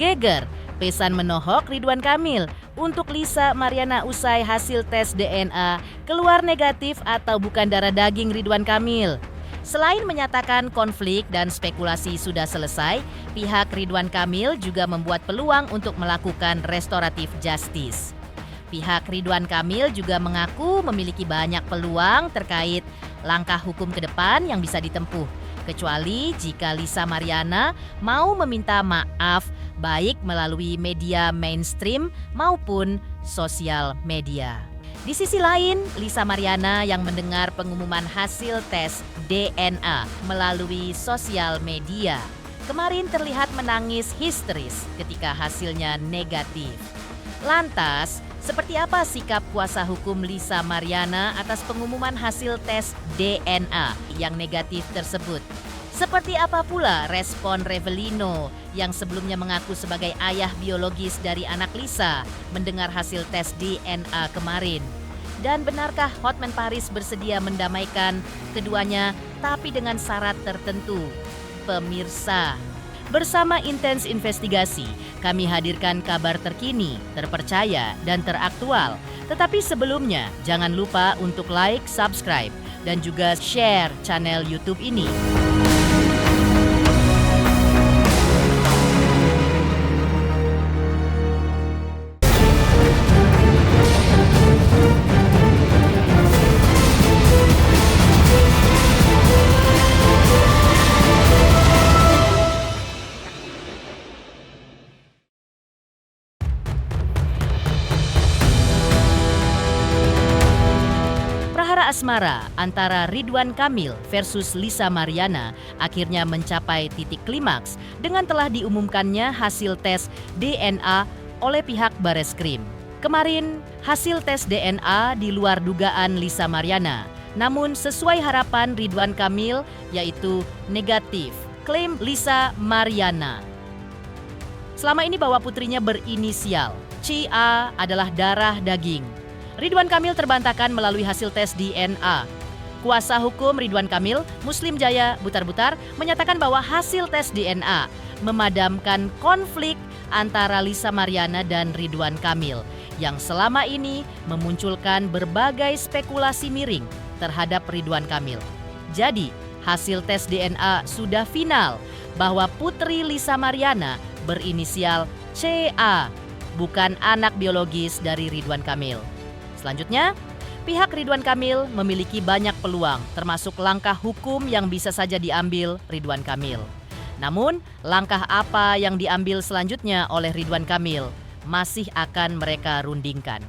Geger, pesan menohok Ridwan Kamil untuk Lisa Mariana usai hasil tes DNA keluar negatif atau bukan darah daging Ridwan Kamil. Selain menyatakan konflik dan spekulasi sudah selesai, pihak Ridwan Kamil juga membuat peluang untuk melakukan restoratif justice. Pihak Ridwan Kamil juga mengaku memiliki banyak peluang terkait langkah hukum ke depan yang bisa ditempuh, kecuali jika Lisa Mariana mau meminta maaf baik melalui media mainstream maupun sosial media. Di sisi lain, Lisa Mariana yang mendengar pengumuman hasil tes DNA melalui sosial media kemarin terlihat menangis histeris ketika hasilnya negatif. Lantas, seperti apa sikap kuasa hukum Lisa Mariana atas pengumuman hasil tes DNA yang negatif tersebut? Seperti apa pula respon Revelino yang sebelumnya mengaku sebagai ayah biologis dari anak Lisa mendengar hasil tes DNA kemarin? Dan benarkah Hotman Paris bersedia mendamaikan keduanya tapi dengan syarat tertentu? Pemirsa, bersama Intens Investigasi, kami hadirkan kabar terkini, terpercaya, dan teraktual. Tetapi sebelumnya, jangan lupa untuk like, subscribe, dan juga share channel YouTube ini. Asmara antara Ridwan Kamil versus Lisa Mariana akhirnya mencapai titik klimaks dengan telah diumumkannya hasil tes DNA oleh pihak Bareskrim. Kemarin hasil tes DNA di luar dugaan Lisa Mariana, namun sesuai harapan Ridwan Kamil yaitu negatif, klaim Lisa Mariana. Selama ini bahwa putrinya berinisial CA adalah darah daging. Ridwan Kamil terbantahkan melalui hasil tes DNA. Kuasa hukum Ridwan Kamil, Muslim Jaya Butar-Butar, menyatakan bahwa hasil tes DNA memadamkan konflik antara Lisa Mariana dan Ridwan Kamil yang selama ini memunculkan berbagai spekulasi miring terhadap Ridwan Kamil. Jadi, hasil tes DNA sudah final bahwa putri Lisa Mariana berinisial CA, bukan anak biologis dari Ridwan Kamil. Selanjutnya, pihak Ridwan Kamil memiliki banyak peluang, termasuk langkah hukum yang bisa saja diambil Ridwan Kamil. Namun, langkah apa yang diambil selanjutnya oleh Ridwan Kamil masih akan mereka rundingkan.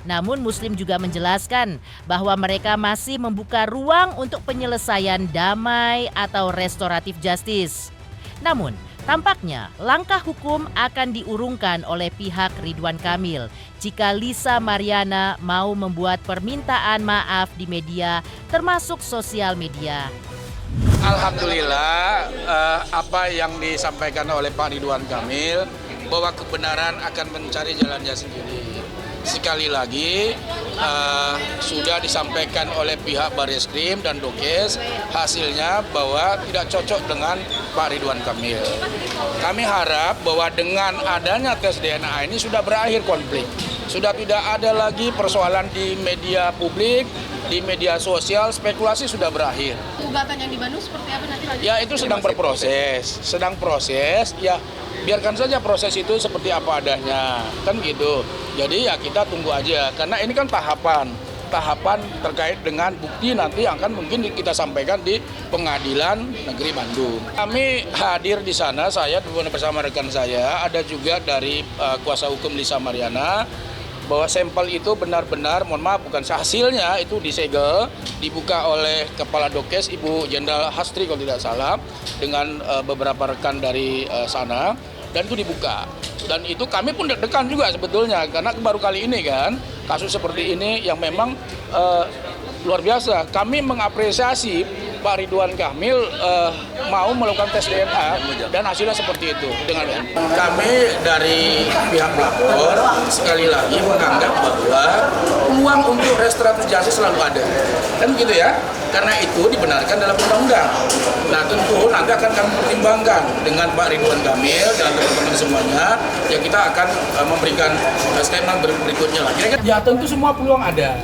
Namun, Muslim juga menjelaskan bahwa mereka masih membuka ruang untuk penyelesaian damai atau restoratif justice. Namun, tampaknya langkah hukum akan diurungkan oleh pihak Ridwan Kamil jika Lisa Mariana mau membuat permintaan maaf di media termasuk sosial media. Alhamdulillah apa yang disampaikan oleh Pak Ridwan Kamil bahwa kebenaran akan mencari jalannya sendiri. Sekali lagi sudah disampaikan oleh pihak Bareskrim dan Dokes hasilnya bahwa tidak cocok dengan Pak Ridwan Kamil. Kami harap bahwa dengan adanya tes DNA ini sudah berakhir konflik. Sudah tidak ada lagi persoalan di media publik, di media sosial, spekulasi sudah berakhir. Gugatan yang di Bandung seperti apa nanti lanjut? Ya itu sedang berproses, ya biarkan saja proses itu seperti apa adanya, kan gitu. Jadi ya kita tunggu aja, karena ini kan tahapan terkait dengan bukti nanti yang akan mungkin kita sampaikan di Pengadilan Negeri Bandung. Kami hadir di sana, saya bersama rekan saya, ada juga dari kuasa hukum Lisa Mariana, bahwa sampel itu benar-benar, mohon maaf bukan hasilnya itu disegel, dibuka oleh Kepala Dokes Ibu Jenderal Hastri kalau tidak salah, dengan beberapa rekan dari sana, dan itu dibuka. Dan itu kami pun deg-degan juga sebetulnya, karena baru kali ini kan kasus seperti ini yang memang luar biasa. Kami mengapresiasi Pak Ridwan Kamil mau melakukan tes DNA dan hasilnya seperti itu. Dengan kami dari pihak pelapor sekali lagi menganggap bahwa peluang untuk restrukturisasi selalu ada, kan begitu ya? Karena itu dibenarkan dalam undang-undang. Nah tentu nanti akan kami pertimbangkan dengan Pak Ridwan Kamil dan teman-teman semuanya, ya kita akan memberikan statement berikutnya lagi. Ya tentu semua peluang ada.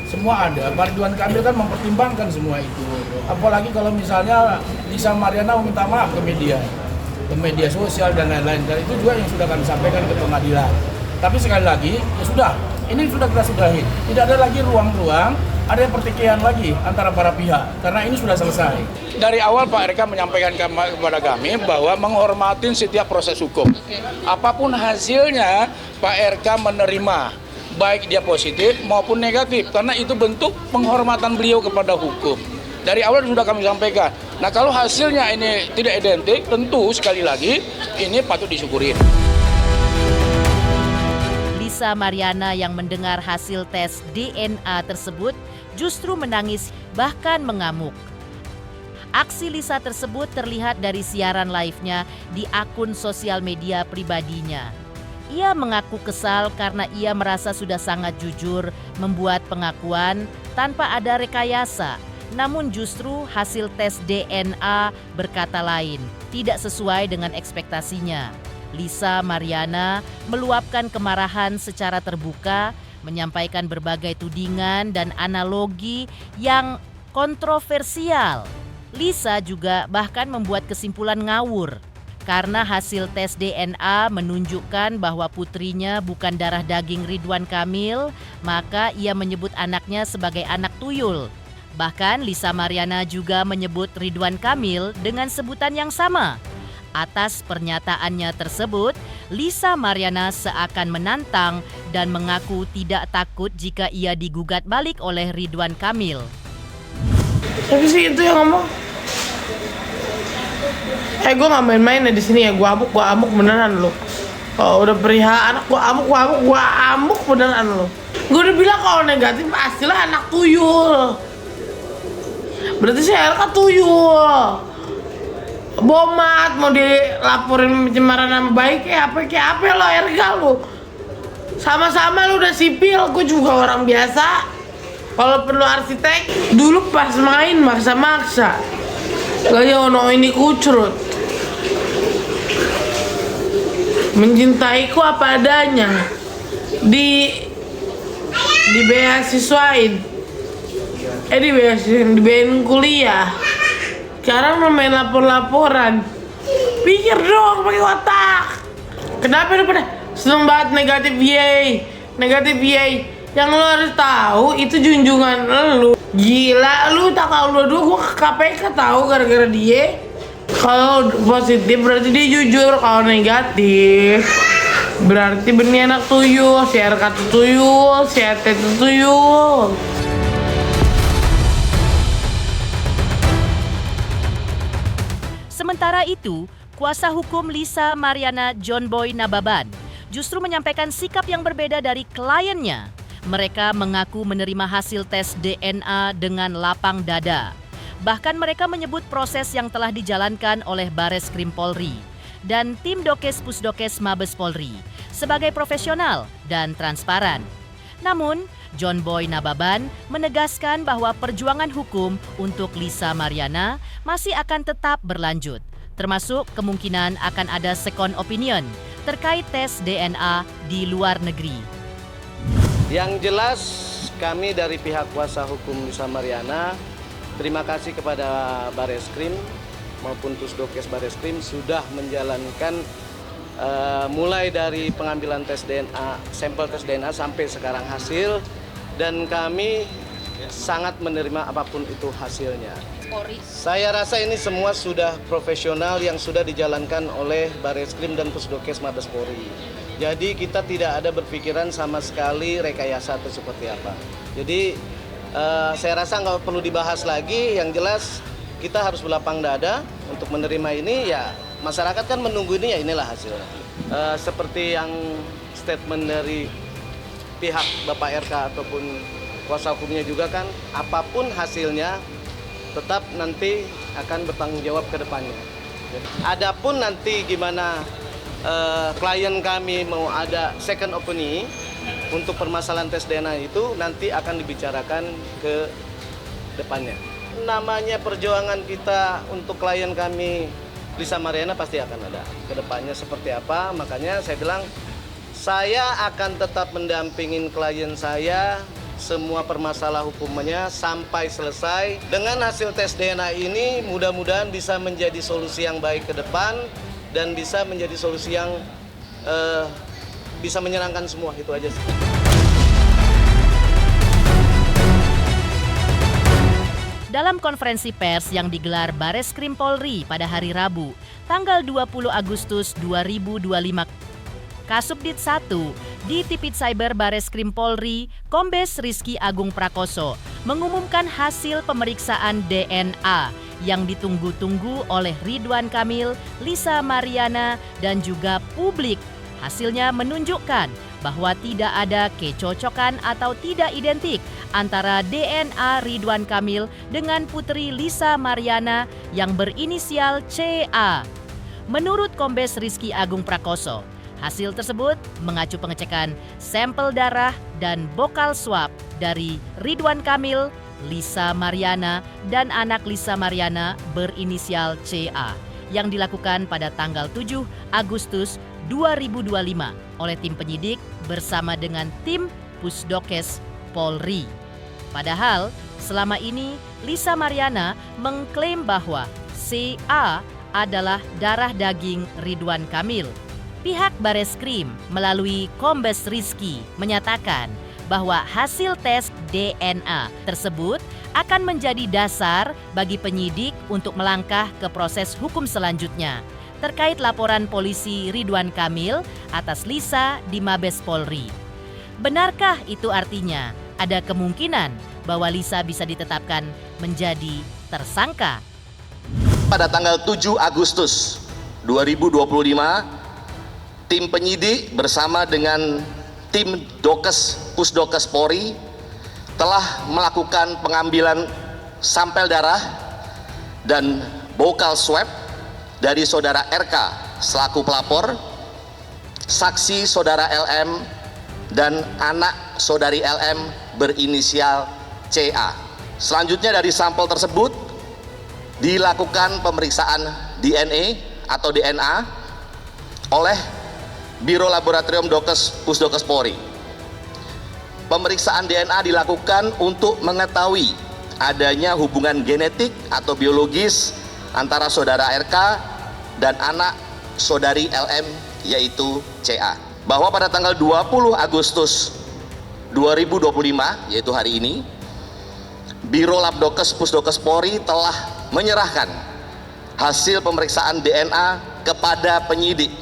Semua ada. Pak Ridwan Kamil kan mempertimbangkan semua itu. Apalagi kalau misalnya Lisa Mariana meminta maaf ke media sosial dan lain-lain. Dan itu juga yang sudah kami sampaikan ke pengadilan. Tapi sekali lagi, ya sudah. Ini sudah kita sudahi. Tidak ada lagi ruang-ruang, ada pertikaian lagi antara para pihak. Karena ini sudah selesai. Dari awal Pak RK menyampaikan kepada kami bahwa menghormatin setiap proses hukum. Apapun hasilnya, Pak RK menerima. Baik dia positif maupun negatif, karena itu bentuk penghormatan beliau kepada hukum. Dari awal sudah kami sampaikan. Nah kalau hasilnya ini tidak identik, tentu sekali lagi ini patut disyukurin. Lisa Mariana yang mendengar hasil tes DNA tersebut justru menangis bahkan mengamuk. Aksi Lisa tersebut terlihat dari siaran live-nya di akun sosial media pribadinya. Ia mengaku kesal karena ia merasa sudah sangat jujur membuat pengakuan tanpa ada rekayasa. Namun justru hasil tes DNA berkata lain, tidak sesuai dengan ekspektasinya. Lisa Mariana meluapkan kemarahan secara terbuka, menyampaikan berbagai tudingan dan analogi yang kontroversial. Lisa juga bahkan membuat kesimpulan ngawur. Karena hasil tes DNA menunjukkan bahwa putrinya bukan darah daging Ridwan Kamil, maka ia menyebut anaknya sebagai anak tuyul. Bahkan Lisa Mariana juga menyebut Ridwan Kamil dengan sebutan yang sama. Atas pernyataannya tersebut, Lisa Mariana seakan menantang dan mengaku tidak takut jika ia digugat balik oleh Ridwan Kamil. Tapi sih itu yang ngomong. Gue nggak main-main ya di sini ya. Gue amuk beneran lo. Kalau udah perihal anak gue amuk beneran lo. Gue udah bilang kalau negatif pastilah anak tuyul. Berarti si RK tuyul. Bomat mau dilaporin pencemaran nama baik kayak apa lo RK lo. Sama-sama lo udah sipil, gue juga orang biasa. Kalau perlu arsitek, dulu pas main maksa-maksa. Gaya ono ini kucrut. Mencintaiku apa adanya. Di beasiswain. Dibiayain kuliah. Sekarang mau main lapor-laporan. Pikir dong pakai otak. Kenapa lu pada seneng banget negatif yay. Yang lo harus tahu itu junjungan lu. Gila lu tak kalau dua gua ke KPK tahu gara-gara dia. Kalau positif berarti dia jujur, kalau negatif berarti benih anak tuyul, si RK tuyul, si RT tuyul. Sementara itu, kuasa hukum Lisa Mariana John Boy Nababan justru menyampaikan sikap yang berbeda dari kliennya. Mereka mengaku menerima hasil tes DNA dengan lapang dada. Bahkan mereka menyebut proses yang telah dijalankan oleh Bareskrim Polri dan tim Dokes Pusdokes Mabes Polri sebagai profesional dan transparan. Namun, John Boy Nababan menegaskan bahwa perjuangan hukum untuk Lisa Mariana masih akan tetap berlanjut, termasuk kemungkinan akan ada second opinion terkait tes DNA di luar negeri. Yang jelas kami dari pihak kuasa hukum Lisa Mariana terima kasih kepada Bareskrim maupun Pusdokes Bareskrim sudah menjalankan mulai dari pengambilan tes DNA, sampel tes DNA sampai sekarang hasil, dan kami sangat menerima apapun itu hasilnya. Saya rasa ini semua sudah profesional yang sudah dijalankan oleh Bareskrim dan Pusdokes Mabes Polri. Jadi kita tidak ada berpikiran sama sekali rekayasa atau seperti apa. Jadi saya rasa nggak perlu dibahas lagi. Yang jelas kita harus berlapang dada untuk menerima ini. Ya masyarakat kan menunggu ini, ya inilah hasilnya. Seperti yang statement dari pihak Bapak RK ataupun kuasa hukumnya juga kan, apapun hasilnya tetap nanti akan bertanggung jawab ke depannya. Adapun nanti gimana klien kami mau ada second opinion untuk permasalahan tes DNA itu nanti akan dibicarakan ke depannya. Namanya perjuangan kita untuk klien kami Lisa Maryana pasti akan ada ke depannya seperti apa. Makanya saya bilang saya akan tetap mendampingin klien saya semua permasalahan hukumnya sampai selesai. Dengan hasil tes DNA ini mudah-mudahan bisa menjadi solusi yang baik ke depan dan bisa menjadi solusi yang bisa menyenangkan semua. Itu aja sih. Dalam konferensi pers yang digelar Bareskrim Polri pada hari Rabu, tanggal 20 Agustus 2025, Kasubdit 1 di Tipit Cyber Bareskrim Polri, Kombes Rizky Agung Prakoso, mengumumkan hasil pemeriksaan DNA yang ditunggu-tunggu oleh Ridwan Kamil, Lisa Maryana, dan juga publik. Hasilnya menunjukkan bahwa tidak ada kecocokan atau tidak identik antara DNA Ridwan Kamil dengan putri Lisa Maryana yang berinisial CA. Menurut Kombes Rizky Agung Prakoso, hasil tersebut mengacu pengecekan sampel darah dan bokal swab dari Ridwan Kamil, Lisa Maryana, dan anak Lisa Maryana berinisial CA yang dilakukan pada tanggal 7 Agustus 2025 oleh tim penyidik bersama dengan tim Pusdokes Polri. Padahal selama ini Lisa Maryana mengklaim bahwa CA adalah darah daging Ridwan Kamil. Pihak Bareskrim melalui Kombes Rizky menyatakan bahwa hasil tes DNA tersebut akan menjadi dasar bagi penyidik untuk melangkah ke proses hukum selanjutnya terkait laporan polisi Ridwan Kamil atas Lisa di Mabes Polri. Benarkah itu artinya ada kemungkinan bahwa Lisa bisa ditetapkan menjadi tersangka? Pada tanggal 7 Agustus 2025, tim penyidik bersama dengan tim Pusdokes Polri telah melakukan pengambilan sampel darah dan bokal swab dari saudara RK selaku pelapor, saksi saudara LM, dan anak saudari LM berinisial CA. Selanjutnya dari sampel tersebut dilakukan pemeriksaan DNA atau DNA oleh Biro Laboratorium Pusdokes Polri. Pemeriksaan DNA dilakukan untuk mengetahui adanya hubungan genetik atau biologis antara saudara RK dan anak saudari LM yaitu CA. Bahwa pada tanggal 20 Agustus 2025 yaitu hari ini, Biro Labdokes Pusdokes Polri telah menyerahkan hasil pemeriksaan DNA kepada penyidik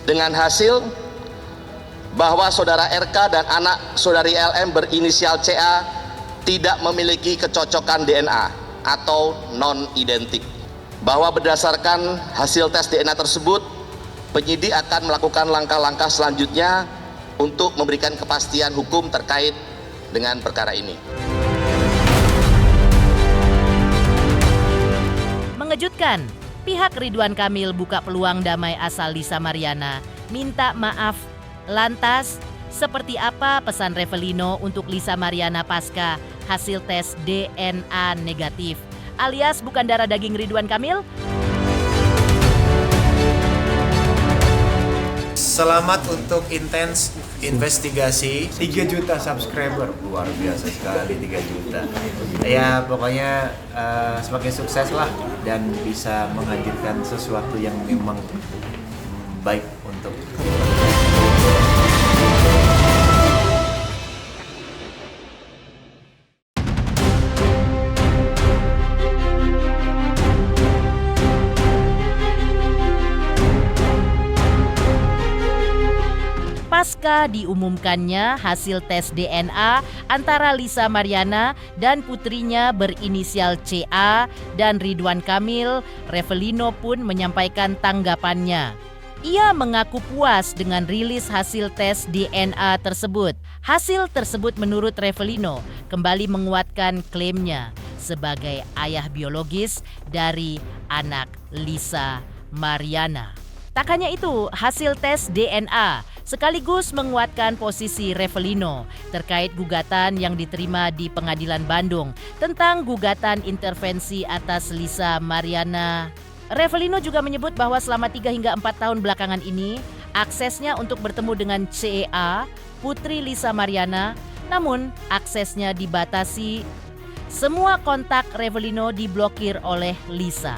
dengan hasil bahwa saudara RK dan anak saudari LM berinisial CA tidak memiliki kecocokan DNA atau non-identik. Bahwa berdasarkan hasil tes DNA tersebut, penyidik akan melakukan langkah-langkah selanjutnya untuk memberikan kepastian hukum terkait dengan perkara ini. Mengejutkan, pihak Ridwan Kamil buka peluang damai asal Lisa Maryana minta maaf. Lantas, seperti apa pesan Revelino untuk Lisa Maryana pasca hasil tes DNA negatif alias bukan darah daging Ridwan Kamil? Selamat untuk intens investigasi 3 juta subscriber, luar biasa sekali 3 juta. Ya pokoknya semakin sukses lah dan bisa menghadirkan sesuatu yang memang baik untuk Pasca diumumkannya hasil tes DNA antara Lisa Maryana dan putrinya berinisial CA dan Ridwan Kamil, Revelino pun menyampaikan tanggapannya. Ia mengaku puas dengan rilis hasil tes DNA tersebut. Hasil tersebut menurut Revelino kembali menguatkan klaimnya. sebagai ayah biologis dari anak Lisa Mariana. Tak hanya itu, hasil tes DNA sekaligus menguatkan posisi Revelino terkait gugatan yang diterima di Pengadilan Bandung tentang gugatan intervensi atas Lisa Mariana. Revelino juga menyebut bahwa selama 3 hingga 4 tahun belakangan ini, aksesnya untuk bertemu dengan CEA, putri Lisa Mariana, namun aksesnya dibatasi. Semua kontak Revelino diblokir oleh Lisa.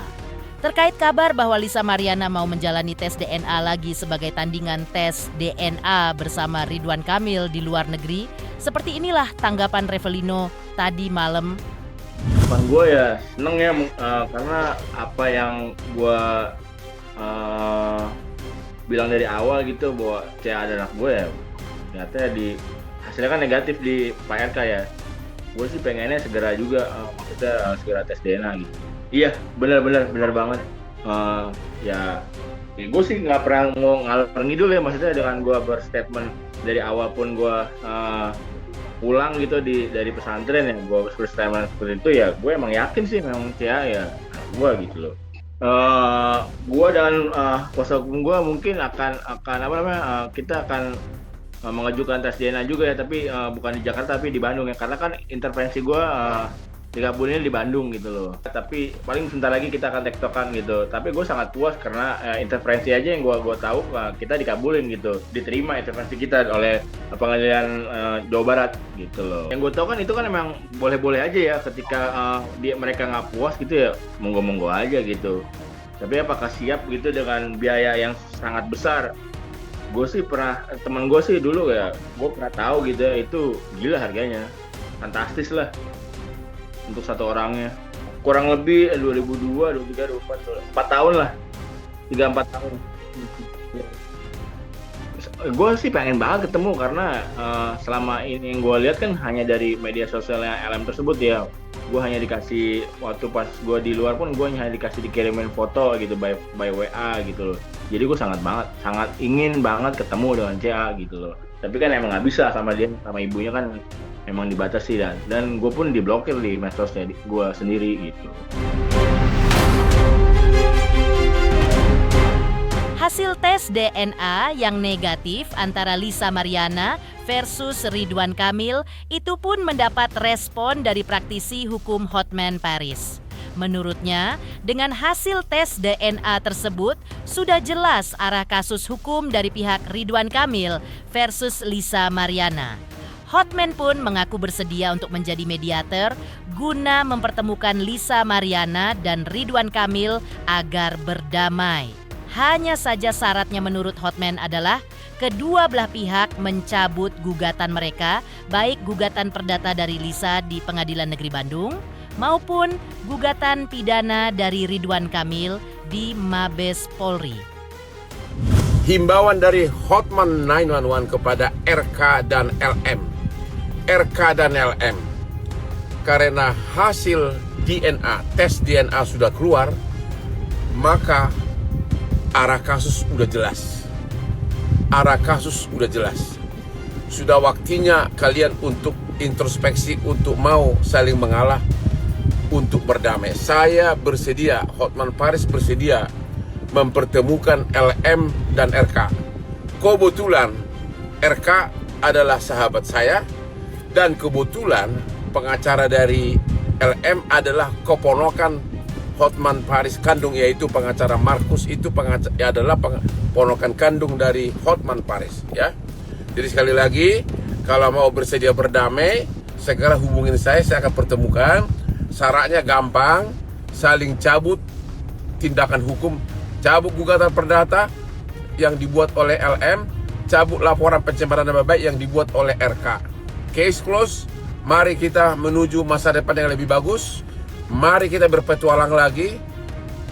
Terkait kabar bahwa Lisa Mariana mau menjalani tes DNA lagi sebagai tandingan tes DNA bersama Ridwan Kamil di luar negeri, seperti inilah tanggapan Revelino tadi malam. Harapan gue ya seneng ya, karena apa yang gue bilang dari awal gitu bahwa CA ada anak gue ya, ternyata hasilnya kan negatif di Pak RK ya. Gue sih pengennya segera juga, maksudnya segera tes DNA gitu. Iya, benar banget. Ya gue sih nggak pernah mau ngalor ngidul ya, maksudnya dengan gue berstatement dari awal pun gue pulang gitu dari pesantren ya, gue berstatement seperti itu ya, gue emang yakin sih memang ya gue gitu loh. Gue dan kuasa hukum gue mungkin akan kita akan mengajukan tes DNA juga ya, tapi bukan di Jakarta tapi di Bandung ya, karena kan intervensi gue 3 bulan ini di Bandung gitu loh. Tapi paling sebentar lagi kita akan tektokan gitu. Tapi gue sangat puas karena intervensi aja yang gue tahu kita dikabulin gitu, diterima intervensi kita oleh Pengadilan Jawa Barat gitu loh. Yang gue tahu kan itu kan emang boleh-boleh aja ya, ketika mereka nggak puas gitu ya, monggo-monggo aja gitu. Tapi apakah siap gitu dengan biaya yang sangat besar? Gue sih pernah, teman gue sih dulu ya, gue pernah tahu gitu ya, itu gila harganya, fantastis lah untuk satu orangnya. Kurang lebih 2002, 2003, 2004, 4 tahun lah, 3-4 tahun. Gue sih pengen banget ketemu karena selama ini yang gue lihat kan hanya dari media sosialnya LM tersebut ya. Gue hanya dikasih, waktu pas gue di luar pun gue hanya dikasih dikirimin foto gitu by WA gitu loh. Jadi gue sangat ingin banget ketemu dengan CA gitu loh. Tapi kan emang nggak bisa sama dia, sama ibunya kan emang dibatasi dan gue pun diblokir di medsosnya gue sendiri gitu. Hasil tes DNA yang negatif antara Lisa Mariana versus Ridwan Kamil itu pun mendapat respon dari praktisi hukum Hotman Paris. Menurutnya, dengan hasil tes DNA tersebut sudah jelas arah kasus hukum dari pihak Ridwan Kamil versus Lisa Mariana. Hotman pun mengaku bersedia untuk menjadi mediator guna mempertemukan Lisa Mariana dan Ridwan Kamil agar berdamai. Hanya saja syaratnya menurut Hotman adalah kedua belah pihak mencabut gugatan mereka, baik gugatan perdata dari Lisa di Pengadilan Negeri Bandung maupun gugatan pidana dari Ridwan Kamil di Mabes Polri. Himbauan dari Hotman 911 kepada RK dan LM. RK dan LM, karena hasil DNA, tes DNA sudah keluar, maka arah kasus udah jelas. Sudah waktunya kalian untuk introspeksi, untuk mau saling mengalah, untuk berdamai. Saya bersedia, Hotman Paris bersedia mempertemukan LM dan RK. Kebetulan RK adalah sahabat saya, dan kebetulan pengacara dari LM adalah keponakan Hotman Paris kandung, yaitu pengacara Markus, itu adalah ponakan kandung dari Hotman Paris ya. Jadi sekali lagi, kalau mau bersedia berdamai, segera hubungin saya akan pertemukan. Syaratnya gampang, saling cabut tindakan hukum, cabut gugatan perdata yang dibuat oleh LM, cabut laporan pencemaran nama baik yang dibuat oleh RK. Case close, mari kita menuju masa depan yang lebih bagus. Mari kita berpetualang lagi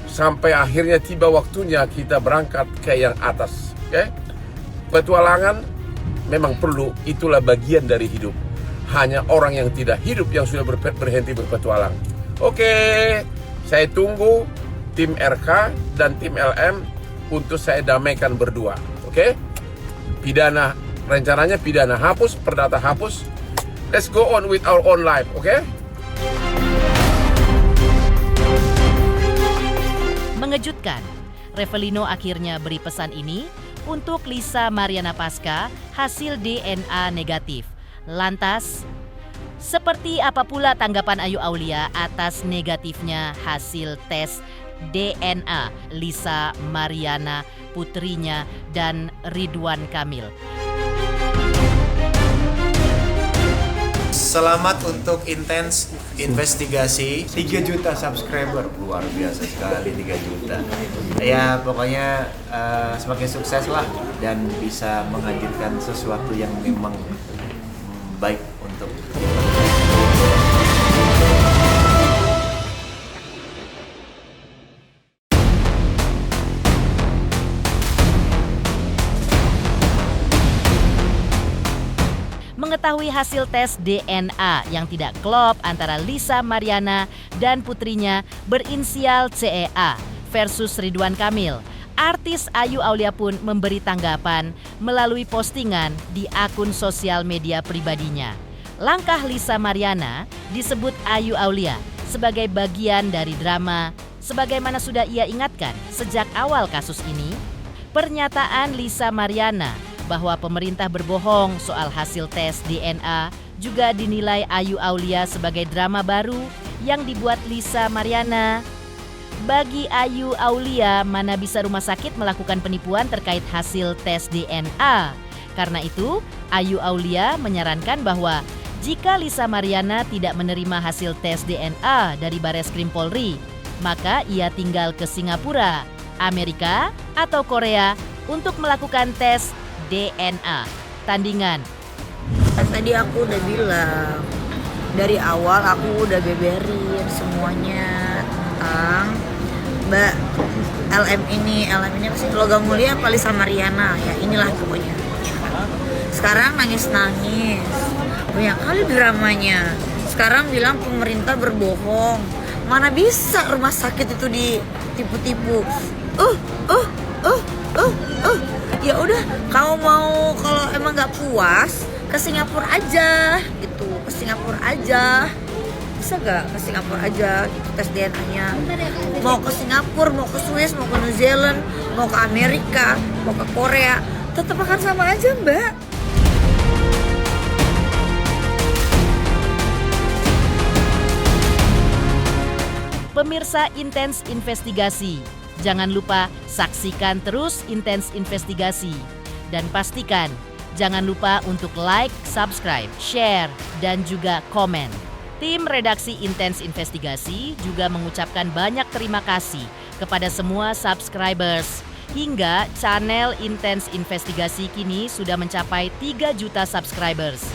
sampai akhirnya tiba waktunya kita berangkat ke yang atas. Okay? Petualangan memang perlu, itulah bagian dari hidup. Hanya orang yang tidak hidup yang sudah berhenti berpetualang. Oke, saya tunggu tim RK dan tim LM untuk saya damaikan berdua. Oke? Pidana, rencananya pidana hapus, perdata hapus. Let's go on with our own life, oke? Mengejutkan, Revelino akhirnya beri pesan ini untuk Lisa Mariana pasca hasil DNA negatif. Lantas, seperti apa pula tanggapan Ayu Aulia atas negatifnya hasil tes DNA Lisa Mariana, putrinya, dan Ridwan Kamil? Selamat untuk intens investigasi. 3 juta subscriber, luar biasa sekali 3 juta. Ya pokoknya semakin sukses lah dan bisa menghadirkan sesuatu yang memang baik untuk mengetahui hasil tes DNA yang tidak klop antara Lisa Mariana dan putrinya berinisial CEA versus Ridwan Kamil. Artis Ayu Aulia pun memberi tanggapan melalui postingan di akun sosial media pribadinya. Langkah Lisa Mariana disebut Ayu Aulia sebagai bagian dari drama, sebagaimana sudah ia ingatkan sejak awal kasus ini. Pernyataan Lisa Mariana bahwa pemerintah berbohong soal hasil tes DNA juga dinilai Ayu Aulia sebagai drama baru yang dibuat Lisa Mariana. Bagi Ayu Aulia, mana bisa rumah sakit melakukan penipuan terkait hasil tes DNA. Karena itu, Ayu Aulia menyarankan bahwa jika Lisa Mariana tidak menerima hasil tes DNA dari Bareskrim Polri, maka ia tinggal ke Singapura, Amerika, atau Korea untuk melakukan tes DNA tandingan. Tadi aku udah bilang, dari awal aku udah beberin semuanya tentang Mbak LM ini apa sih, Logam Mulia apa Lisa Mariana, ya inilah pokoknya. Sekarang nangis-nangis, banyak kali dramanya. Sekarang bilang pemerintah berbohong, mana bisa rumah sakit itu ditipu-tipu. Ya udah, kalau emang nggak puas ke Singapura aja gitu, ke Singapura aja. Bisa gak ke Singapura aja gitu tes DNA-nya. Mau ke Singapura, mau ke Swiss, mau ke New Zealand, mau ke Amerika, mau ke Korea, tetap akan sama aja, Mbak. Pemirsa Intens Investigasi, jangan lupa saksikan terus Intens Investigasi. Dan pastikan jangan lupa untuk like, subscribe, share, dan juga komen. Tim redaksi Intens Investigasi juga mengucapkan banyak terima kasih kepada semua subscribers. Hingga channel Intens Investigasi kini sudah mencapai 3 juta subscribers.